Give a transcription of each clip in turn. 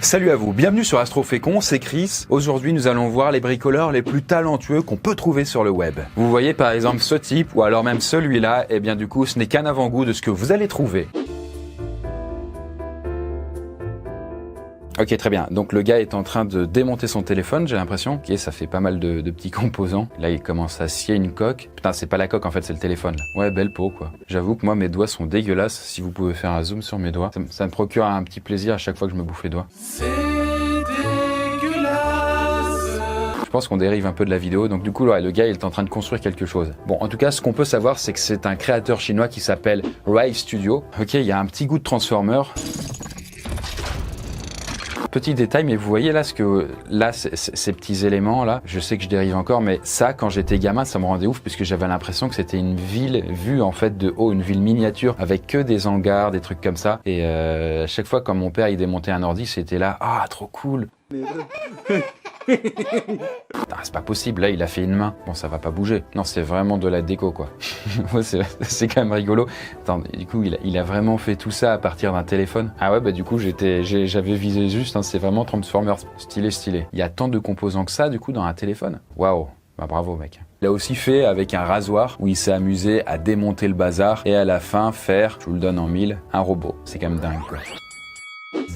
Salut à vous, bienvenue sur Astrofécon, c'est Chris. Aujourd'hui nous allons voir les bricoleurs les plus talentueux qu'on peut trouver sur le web. Vous voyez par exemple ce type ou alors même celui-là, et bien du coup ce n'est qu'un avant-goût de ce que vous allez trouver. Ok, très bien. Donc le gars est en train de démonter son téléphone, j'ai l'impression. Ok, ça fait pas mal de petits composants. Là, il commence à scier une coque. Putain, c'est pas la coque en fait, c'est le téléphone. Là. Ouais, belle peau quoi. J'avoue que moi, mes doigts sont dégueulasses. Si vous pouvez faire un zoom sur mes doigts, ça me procure un petit plaisir à chaque fois que je me bouffe les doigts. C'est dégueulasse. Je pense qu'on dérive un peu de la vidéo. Donc du coup, ouais, le gars, il est en train de construire quelque chose. Bon, en tout cas, ce qu'on peut savoir, c'est que c'est un créateur chinois qui s'appelle Rive Studio. Ok, il y a un petit goût de Transformer. Petit détail, mais vous voyez là ces petits éléments là, je sais que je dérive encore, mais ça, quand j'étais gamin, ça me rendait ouf puisque j'avais l'impression que c'était une ville vue en fait de haut, une ville miniature avec que des hangars, des trucs comme ça. Et à chaque fois quand mon père il démontait un ordi, c'était là, ah trop cool. Ah, c'est pas possible, là il a fait une main. Bon, ça va pas bouger. Non, c'est vraiment de la déco quoi. C'est quand même rigolo. Attends, du coup il a vraiment fait tout ça à partir d'un téléphone. Ah ouais, bah du coup j'avais visé juste, hein, c'est vraiment Transformers. Stylé. Il y a tant de composants que ça du coup dans un téléphone. Waouh, bah bravo mec. Il a aussi fait avec un rasoir où il s'est amusé à démonter le bazar et à la fin faire, je vous le donne en 1000, un robot. C'est quand même dingue quoi.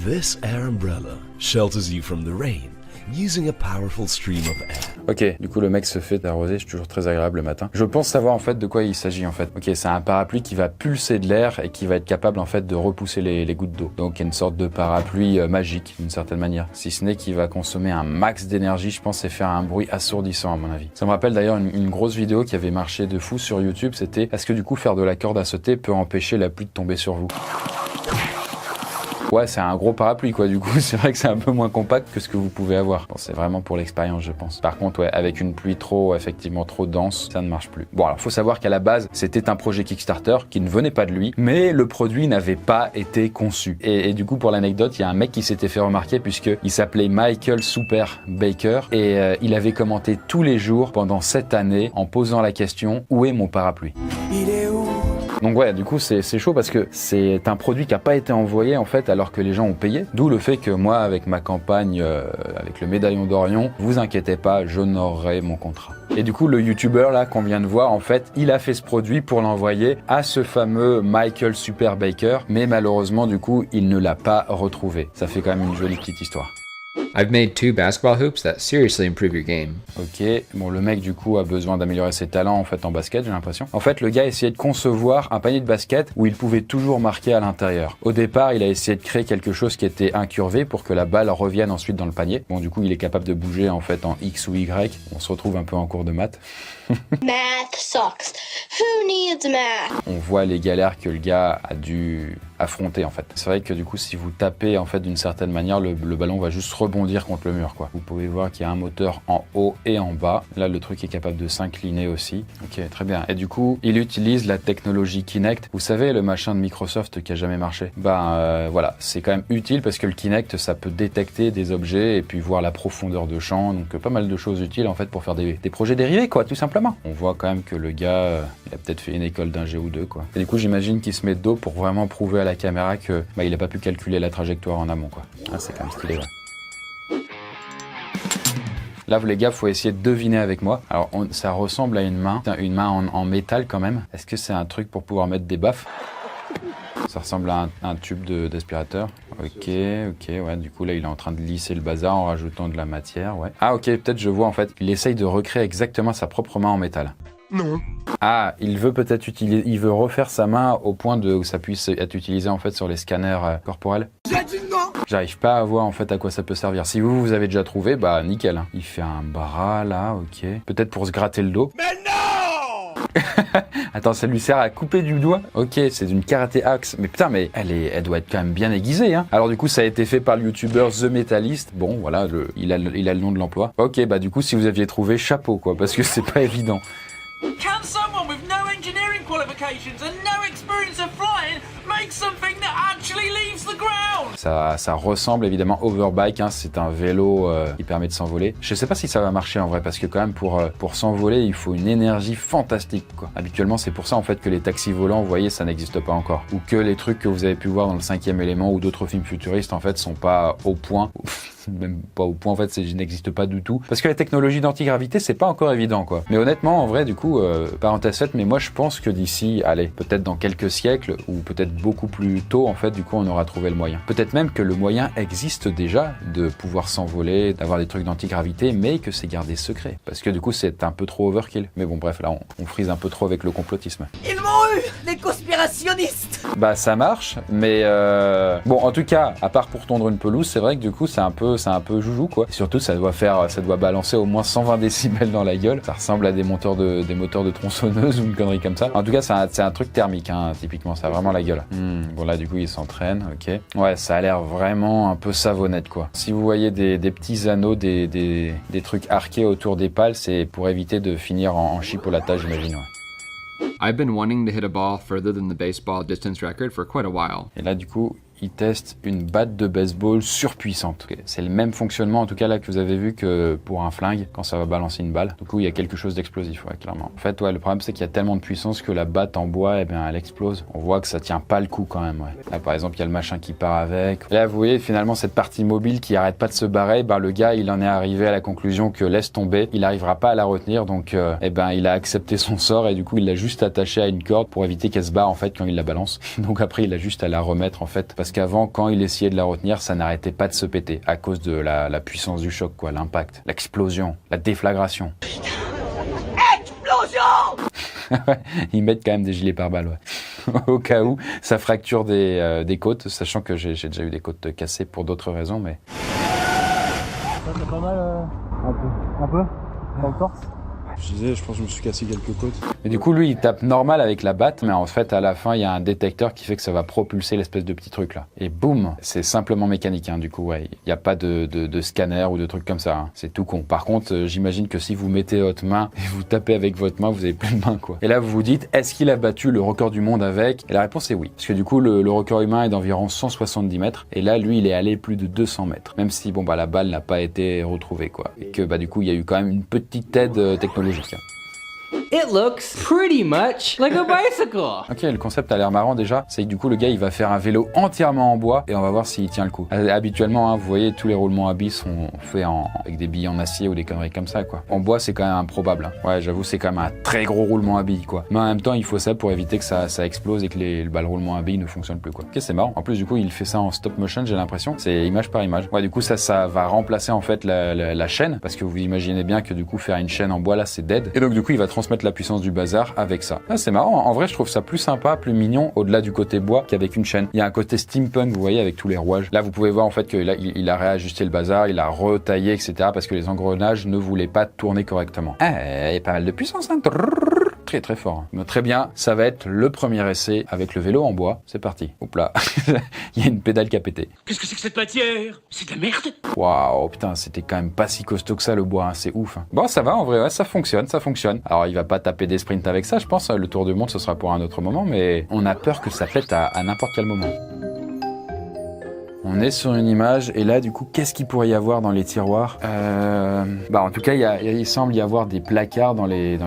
This air umbrella shelters you from the rain using a powerful stream of air. Ok, du coup le mec se fait arroser, c'est toujours très agréable le matin. Je pense savoir en fait de quoi il s'agit en fait. Ok, c'est un parapluie qui va pulser de l'air et qui va être capable en fait de repousser les gouttes d'eau. Donc il y a une sorte de parapluie magique d'une certaine manière. Si ce n'est qu'il va consommer un max d'énergie, je pense, et faire un bruit assourdissant à mon avis. Ça me rappelle d'ailleurs une grosse vidéo qui avait marché de fou sur YouTube, c'était est-ce que du coup faire de la corde à sauter peut empêcher la pluie de tomber sur vous? Ouais, c'est un gros parapluie quoi, du coup, c'est vrai que c'est un peu moins compact que ce que vous pouvez avoir. Bon, c'est vraiment pour l'expérience, je pense. Par contre, ouais, avec une pluie effectivement trop dense, ça ne marche plus. Bon, alors, faut savoir qu'à la base, c'était un projet Kickstarter qui ne venait pas de lui, mais le produit n'avait pas été conçu. Et du coup, pour l'anecdote, il y a un mec qui s'était fait remarquer puisqu'il s'appelait Michael Super Baker et il avait commenté tous les jours pendant 7 années en posant la question « Où est mon parapluie ?» Il est où ? Donc ouais, du coup c'est chaud parce que c'est un produit qui n'a pas été envoyé en fait alors que les gens ont payé. D'où le fait que moi avec ma campagne, avec le médaillon d'Orion, vous inquiétez pas, j'honorerai mon contrat. Et du coup le youtubeur là qu'on vient de voir, en fait, il a fait ce produit pour l'envoyer à ce fameux Michael Super Baker, mais malheureusement du coup il ne l'a pas retrouvé. Ça fait quand même une jolie petite histoire. I've made 2 basketball hoops that seriously improve your game. Ok, bon le mec du coup a besoin d'améliorer ses talents en fait en basket, j'ai l'impression. En fait le gars a essayé de concevoir un panier de basket où il pouvait toujours marquer à l'intérieur. Au départ il a essayé de créer quelque chose qui était incurvé pour que la balle revienne ensuite dans le panier. Bon du coup il est capable de bouger en fait en X ou Y. On se retrouve un peu en cours de maths. Math sucks. Who needs math? On voit les galères que le gars a dû affronter en fait. C'est vrai que du coup si vous tapez en fait d'une certaine manière, le ballon va juste rebondir contre le mur quoi. Vous pouvez voir qu'il y a un moteur en haut et en bas. Là le truc est capable de s'incliner aussi. Ok, très bien. Et du coup il utilise la technologie Kinect. Vous savez le machin de Microsoft qui a jamais marché. Voilà, c'est quand même utile parce que le Kinect ça peut détecter des objets et puis voir la profondeur de champ. Donc pas mal de choses utiles en fait pour faire des projets dérivés quoi, tout simplement. On voit quand même que le gars, il a peut-être fait une école d'ingé ou deux quoi. Et du coup j'imagine qu'il se met de dos pour vraiment prouver à la caméra que il a pas pu calculer la trajectoire en amont quoi. Ah c'est quand même stylé ouais. Là les gars, faut essayer de deviner avec moi. Alors ça ressemble à une main en métal quand même. Est-ce que c'est un truc pour pouvoir mettre des baffes? Ça ressemble à un tube d'aspirateur. Ok, ouais, du coup là il est en train de lisser le bazar en rajoutant de la matière, ouais. Ah ok, peut-être je vois en fait, il essaye de recréer exactement sa propre main en métal. Non. Ah, il veut peut-être il veut refaire sa main au point où ça puisse être utilisé en fait sur les scanners corporels. J'ai dit non. J'arrive pas à voir en fait à quoi ça peut servir. Si vous avez déjà trouvé, bah nickel. Hein. Il fait un bras là, ok. Peut-être pour se gratter le dos. Mais non. Attends, ça lui sert à couper du doigt? Ok, c'est d'une karaté axe. Mais putain, mais elle doit être quand même bien aiguisée, hein. Alors du coup, ça a été fait par le youtubeur The Metalist. Bon, voilà, il a le nom de l'emploi. Ok, bah du coup, si vous aviez trouvé, chapeau, quoi, parce que c'est pas évident. Can someone with no engineering qualifications and no experience of flying make Ça ressemble évidemment Overbike, hein, c'est un vélo qui permet de s'envoler. Je sais pas si ça va marcher en vrai, parce que quand même pour s'envoler, il faut une énergie fantastique, quoi. Habituellement, c'est pour ça en fait que les taxis volants, vous voyez, ça n'existe pas encore. Ou que les trucs que vous avez pu voir dans le 5e élément ou d'autres films futuristes, en fait, sont pas au point. Même pas au point, en fait, ça n'existe pas du tout. Parce que la technologie d'antigravité, c'est pas encore évident, quoi. Mais honnêtement, en vrai, du coup, parenthèse faite, mais moi, je pense que d'ici, allez, peut-être dans quelques siècles, ou peut-être beaucoup plus tôt, en fait, du coup, on aura trouvé le moyen. Peut-être même que le moyen existe déjà de pouvoir s'envoler, d'avoir des trucs d'antigravité, mais que c'est gardé secret. Parce que du coup, c'est un peu trop overkill. Mais bon, bref, là, on frise un peu trop avec le complotisme. Ils m'ont eu, les conspirationnistes. Bah, ça marche, mais bon, en tout cas, à part pour tondre une pelouse, c'est vrai que du coup, c'est un peu joujou, quoi. Et surtout, ça doit balancer au moins 120 décibels dans la gueule. Ça ressemble à des moteurs de tronçonneuse ou une connerie comme ça. En tout cas, c'est un truc thermique, hein, typiquement. Ça a vraiment la gueule. Bon, là, du coup, il s'entraîne, ok. Ouais, ça a l'air vraiment un peu savonnette, quoi. Si vous voyez des petits anneaux, des trucs arqués autour des pales, c'est pour éviter de finir en chipolatage, j'imagine, ouais. I've been wanting to hit a ball further than the baseball distance record for quite a while. Et là, du coup, il teste une batte de baseball surpuissante. Okay. C'est le même fonctionnement, en tout cas là, que vous avez vu que pour un flingue, quand ça va balancer une balle. Du coup, il y a quelque chose d'explosif, ouais, clairement. En fait, ouais, le problème, c'est qu'il y a tellement de puissance que la batte en bois, eh bien, elle explose. On voit que ça tient pas le coup quand même, ouais. Là, par exemple, il y a le machin qui part avec. Et là, vous voyez, finalement, cette partie mobile qui arrête pas de se barrer, ben, le gars, il en est arrivé à la conclusion que laisse tomber, il arrivera pas à la retenir, donc, eh ben, il a accepté son sort et du coup, il l'a juste attaché à une corde pour éviter qu'elle se barre, en fait, quand il la balance. Donc après, il a juste à la remettre, en fait, parce qu'avant, quand il essayait de la retenir, ça n'arrêtait pas de se péter à cause de la puissance du choc, quoi, l'impact, l'explosion, la déflagration. Explosion. Ils mettent quand même des gilets pare-balles, ouais. Au cas où ça fracture des côtes, sachant que j'ai déjà eu des côtes cassées pour d'autres raisons, mais... Ça fait pas mal un peu dans le torse. Je disais, je pense que je me suis cassé quelques côtes. Et du coup, lui, il tape normal avec la batte, mais en fait, à la fin, il y a un détecteur qui fait que ça va propulser l'espèce de petit truc là. Et boum, c'est simplement mécanique, hein, du coup, ouais. Il n'y a pas de scanner ou de trucs comme ça, hein. C'est tout con. Par contre, j'imagine que si vous mettez votre main et vous tapez avec votre main, vous avez plus de main, quoi. Et là, vous vous dites, est-ce qu'il a battu le record du monde avec? Et la réponse est oui. Parce que du coup, le record humain est d'environ 170 mètres. Et là, lui, il est allé plus de 200 mètres. Même si, bon, bah, la balle n'a pas été retrouvée, quoi. Et que, bah, du coup, il y a eu quand même une petite aide technologique. It looks pretty much like a bicycle. Ok, le concept a l'air marrant déjà. C'est que du coup, le gars, il va faire un vélo entièrement en bois et on va voir s'il tient le coup. Habituellement, hein, vous voyez, tous les roulements à billes sont faits avec des billes en acier ou des conneries comme ça, quoi. En bois, c'est quand même improbable, hein. Ouais, j'avoue, c'est quand même un très gros roulement à billes, quoi. Mais en même temps, il faut ça pour éviter que ça explose et que le roulement à billes ne fonctionne plus, quoi. Ok, c'est marrant. En plus, du coup, il fait ça en stop motion, j'ai l'impression. C'est image par image. Ouais, du coup, ça va remplacer en fait la chaîne, parce que vous imaginez bien que du coup, faire une chaîne en bois là, c'est dead. Et donc, du coup, il va transmettre la puissance du bazar avec ça. Ah, c'est marrant. En vrai, je trouve ça plus sympa, plus mignon, au-delà du côté bois qu'avec une chaîne. Il y a un côté steampunk, vous voyez, avec tous les rouages. Là, vous pouvez voir en fait qu'il a réajusté le bazar, il a retaillé, etc. parce que les engrenages ne voulaient pas tourner correctement. Ah, il y a pas mal de puissance, hein. Très très fort. Mais très bien, ça va être le premier essai avec le vélo en bois. C'est parti. Hop là. Il y a une pédale qui a pété. Qu'est-ce que c'est que cette matière? C'est de la merde. Waouh, putain, c'était quand même pas si costaud que ça le bois, hein. C'est ouf, hein. Bon, ça va en vrai, ouais, ça fonctionne. Alors, il va pas taper des sprints avec ça, je pense. Le tour du monde, ce sera pour un autre moment, mais on a peur que ça pète à n'importe quel moment. On est sur une image, et là, du coup, qu'est-ce qu'il pourrait y avoir dans les tiroirs? Bah, en tout cas, il semble y avoir des placards dans les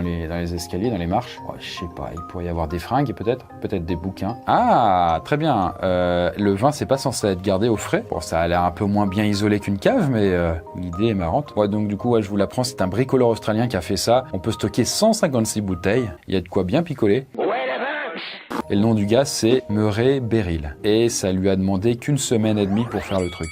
escaliers, dans les marches. Oh, je sais pas, il pourrait y avoir des fringues, peut-être des bouquins. Ah, très bien. Le vin, c'est pas censé être gardé au frais. Bon, ça a l'air un peu moins bien isolé qu'une cave, mais l'idée est marrante. Ouais, donc du coup, ouais, je vous l'apprends, c'est un bricoleur australien qui a fait ça. On peut stocker 156 bouteilles. Il y a de quoi bien picoler. Et le nom du gars, c'est Murray Beryl. Et ça lui a demandé qu'une semaine et demie pour faire le truc.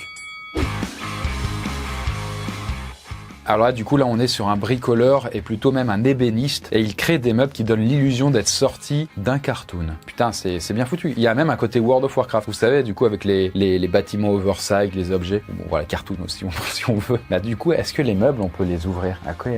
Alors là, du coup, on est sur un bricoleur et plutôt même un ébéniste. Et il crée des meubles qui donnent l'illusion d'être sortis d'un cartoon. Putain, c'est bien foutu. Il y a même un côté World of Warcraft. Vous savez, du coup, avec les bâtiments oversize, les objets. Bon, voilà, cartoon aussi, si on veut. Là, du coup, est-ce que les meubles, on peut les ouvrir? Ah, ok.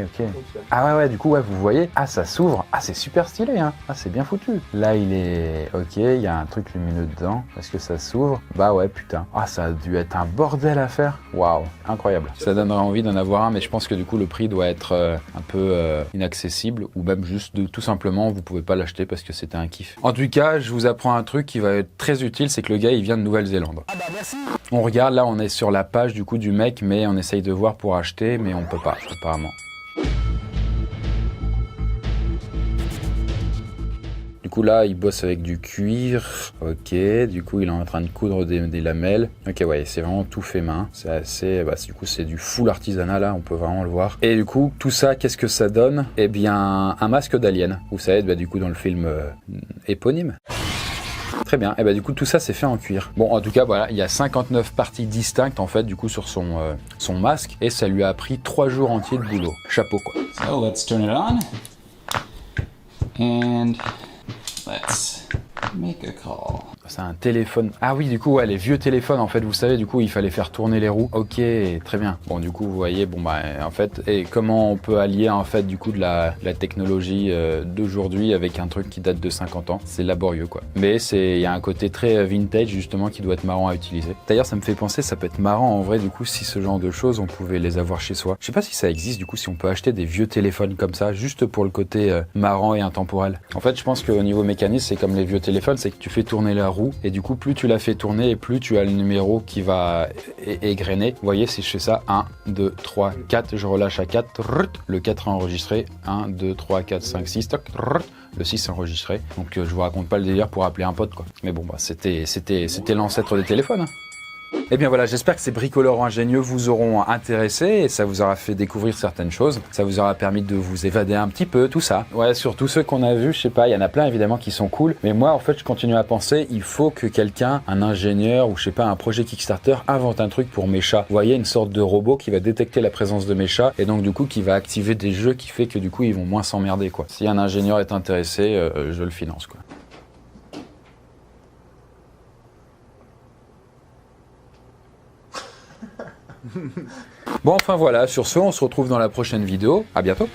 Ah ouais, du coup, ouais, vous voyez. Ah, ça s'ouvre. Ah, c'est super stylé, hein. Ah, c'est bien foutu. Là, il est... Ok, il y a un truc lumineux dedans. Est-ce que ça s'ouvre? Bah ouais, putain. Ah, ça a dû être un bordel à faire. Waouh, incroyable. Ça donnerait envie d'en avoir un, mais je pense pense que du coup le prix doit être un peu inaccessible, ou même juste tout simplement vous pouvez pas l'acheter parce que c'était un kiff. En tout cas, je vous apprends un truc qui va être très utile, c'est que le gars il vient de Nouvelle-Zélande. Ah bah merci. On regarde là, on est sur la page du coup du mec, mais on essaye de voir pour acheter, mais on peut pas apparemment. Du coup là il bosse avec du cuir, ok, du coup il est en train de coudre des lamelles, ok ouais c'est vraiment tout fait main, c'est assez, du coup c'est du full artisanat là, on peut vraiment le voir. Et du coup tout ça qu'est-ce que ça donne? Eh bien un masque d'alien, vous savez du coup dans le film éponyme. Très bien, et du coup tout ça c'est fait en cuir. Bon en tout cas voilà, il y a 59 parties distinctes en fait du coup sur son masque, et ça lui a pris 3 jours entiers de boulot. Chapeau quoi. So let's turn it on. And let's make a call. C'est un téléphone. Ah oui, du coup, ouais, les vieux téléphones, en fait, vous savez, du coup, il fallait faire tourner les roues. Ok, très bien. Bon, du coup, vous voyez, en fait, et comment on peut allier, en fait, du coup, de la technologie d'aujourd'hui avec un truc qui date de 50 ans. C'est laborieux, quoi. Mais il y a un côté très vintage, justement, qui doit être marrant à utiliser. D'ailleurs, ça me fait penser, ça peut être marrant, en vrai, du coup, si ce genre de choses, on pouvait les avoir chez soi. Je sais pas si ça existe, du coup, si on peut acheter des vieux téléphones comme ça, juste pour le côté marrant et intemporel. En fait, je pense qu'au niveau mécanique, c'est comme les vieux téléphones, c'est que tu fais tourner la roue, et du coup plus tu la fais tourner et plus tu as le numéro qui va égrener. Vous voyez, si je fais ça, 1, 2, 3, 4, je relâche à 4, le 4 est enregistré, 1, 2, 3, 4, 5, 6, le 6 est enregistré. Donc je vous raconte pas le délire pour appeler un pote quoi. Mais bon, c'était l'ancêtre des téléphones. Et bien voilà, j'espère que ces bricoleurs ingénieux vous auront intéressé et ça vous aura fait découvrir certaines choses. Ça vous aura permis de vous évader un petit peu, tout ça. Ouais, sur tous ceux qu'on a vus, je sais pas, il y en a plein évidemment qui sont cool. Mais moi, en fait, je continue à penser, il faut que quelqu'un, un ingénieur ou je sais pas, un projet Kickstarter invente un truc pour mes chats. Vous voyez, une sorte de robot qui va détecter la présence de mes chats et donc du coup qui va activer des jeux qui fait que du coup ils vont moins s'emmerder quoi. Si un ingénieur est intéressé, je le finance quoi. Bon, enfin voilà, sur ce, on se retrouve dans la prochaine vidéo. À bientôt.